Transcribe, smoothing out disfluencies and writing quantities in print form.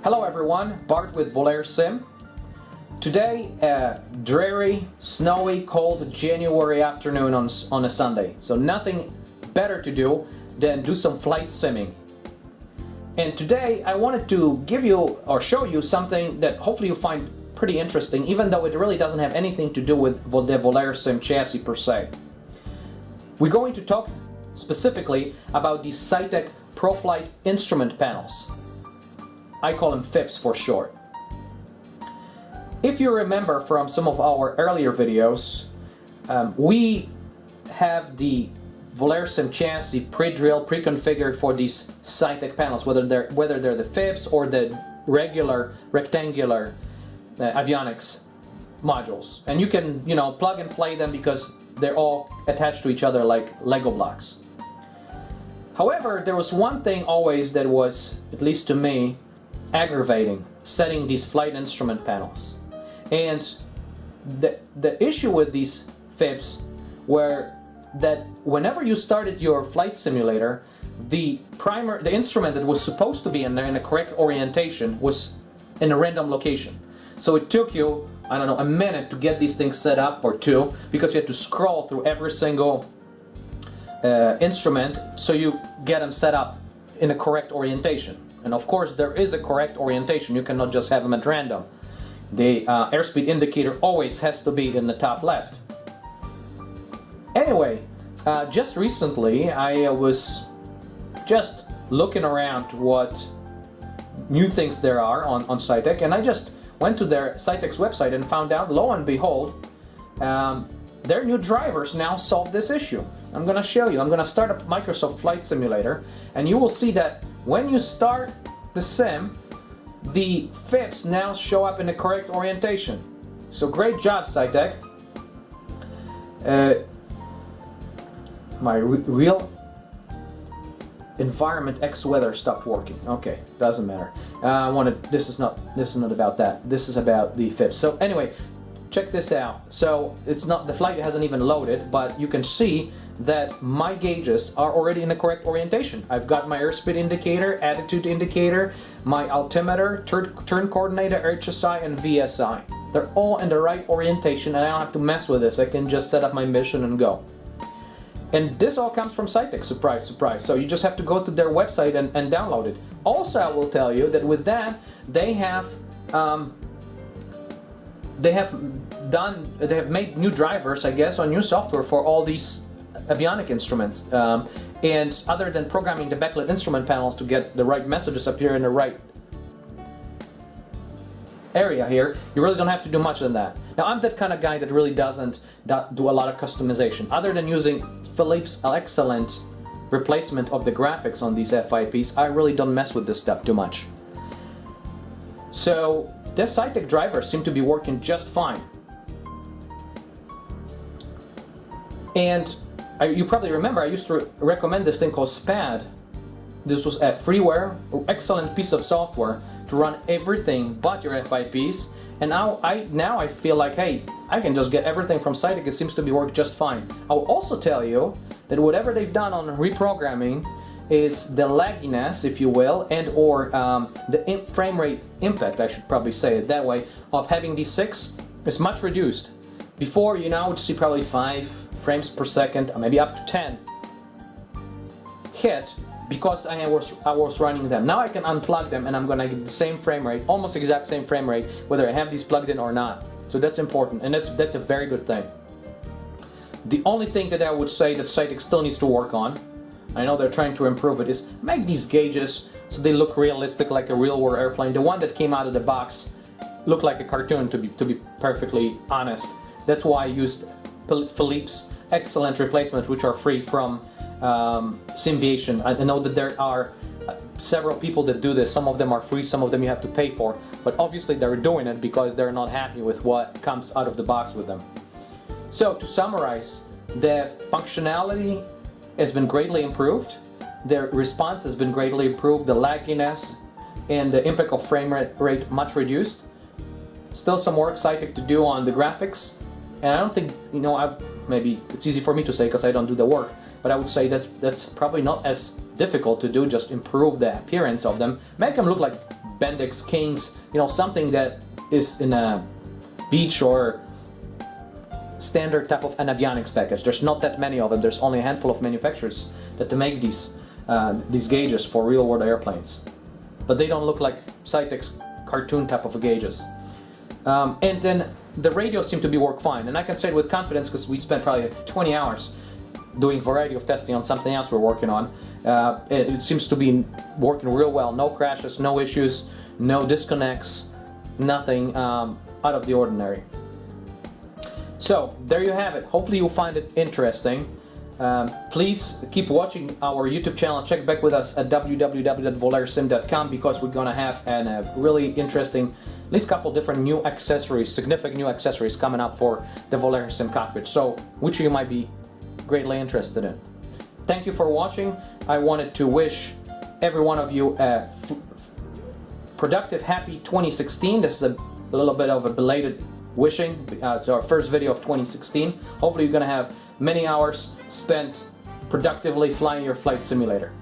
Hello everyone, Bart with Volair Sim. Today, a dreary, snowy, cold January afternoon on a Sunday. So nothing better to do than do some flight simming. And today I wanted to give you or show you something that hopefully you find pretty interesting, even though it really doesn't have anything to do with the Volair Sim chassis per se. We're going to talk specifically about the Saitek ProFlight Instrument Panels. I call them FIPs for short. If you remember from some of our earlier videos, we have the Volair Sim chassis pre-drilled, pre-configured for these Saitek panels, whether they're the FIPs or the regular rectangular avionics modules. And you can, plug and play them because they're all attached to each other like Lego blocks. However, there was one thing always that was, at least to me, aggravating setting these flight instrument panels. And the issue with these FIPs were that whenever you started your flight simulator, the instrument that was supposed to be in there in the correct orientation was in a random location. So it took you, I don't know, a minute to get these things set up, or two, because you had to scroll through every single instrument so you get them set up in a correct orientation. And of course there is a correct orientation, you cannot just have them at random. The airspeed indicator always has to be in the top left. Anyway, just recently I was just looking around what new things there are on Saitek, and I just went to their Saitek's website and found out, lo and behold, their new drivers now solve this issue. I'm going to show you. I'm going to start up Microsoft Flight Simulator, and you will see that when you start the sim, the FIPs now show up in the correct orientation. So great job, Saitek. My real environment X weather stopped working. Okay, doesn't matter. This is not about that. This is about the FIPs. So anyway, check this out. So the flight hasn't even loaded, but you can see that my gauges are already in the correct orientation. I've got my airspeed indicator, attitude indicator, my altimeter, turn coordinator, HSI, and VSI. They're all in the right orientation, and I don't have to mess with this. I can just set up my mission and go. And this all comes from Saitek, surprise, surprise. So you just have to go to their website and download it. Also, I will tell you that with that, they have made new drivers, I guess, on new software for all these avionic instruments. And other than programming the backlit instrument panels to get the right messages appear in the right area here, you really don't have to do much than that. Now, I'm that kind of guy that really doesn't do a lot of customization. Other than using Philips' excellent replacement of the graphics on these FIPs, I really don't mess with this stuff too much. So, the Saitek drivers seem to be working just fine. And you probably remember I used to recommend this thing called SPAD. This was a freeware, excellent piece of software to run everything but your FIPs. And now I feel like, hey, I can just get everything from Saitek. It seems to be working just fine. I'll also tell you that whatever they've done on reprogramming is the lagginess, if you will, and or the frame rate impact, I should probably say it that way, of having these 6 is much reduced. Before, you now would see probably 5 frames per second, or maybe up to 10 hit, because I was running them. Now I can unplug them and I'm gonna get the same frame rate, almost exact same frame rate, whether I have these plugged in or not. So that's important, and that's a very good thing. The only thing that I would say that Saitek still needs to work on, I know they're trying to improve it, is make these gauges so they look realistic, like a real world airplane. The one that came out of the box looked like a cartoon, to be perfectly honest. That's why I used Philips' excellent replacements, which are free from Simviation. I know that there are several people that do this. Some of them are free, some of them you have to pay for, but obviously they're doing it because they're not happy with what comes out of the box with them. So to summarize, the functionality has been greatly improved, the response has been greatly improved, the lagginess and the impact of frame rate much reduced. Still some work Saitek to do on the graphics, and I don't think, maybe it's easy for me to say because I don't do the work, but I would say that's probably not as difficult to do. Just improve the appearance of them, make them look like Bendix Kings, you know, something that is in a beach or standard type of an avionics package. There's not that many of them. There's only a handful of manufacturers that make these gauges for real world airplanes, but they don't look like Saitek's cartoon type of gauges. And then the radios seem to be work fine, and I can say it with confidence because we spent probably 20 hours doing a variety of testing on something else we're working on. It seems to be working real well. No crashes, no issues, no disconnects, nothing out of the ordinary. So there you have it. Hopefully you'll find it interesting. Please keep watching our YouTube channel. Check back with us at www.volairsim.com because we're gonna have a really interesting, at least couple different new accessories, significant new accessories coming up for the Volair Sim cockpit. So which you might be greatly interested in. Thank you for watching. I wanted to wish every one of you a productive, happy 2016. This is a little bit of a belated wishing. It's our first video of 2016. Hopefully you're gonna have many hours spent productively flying your flight simulator.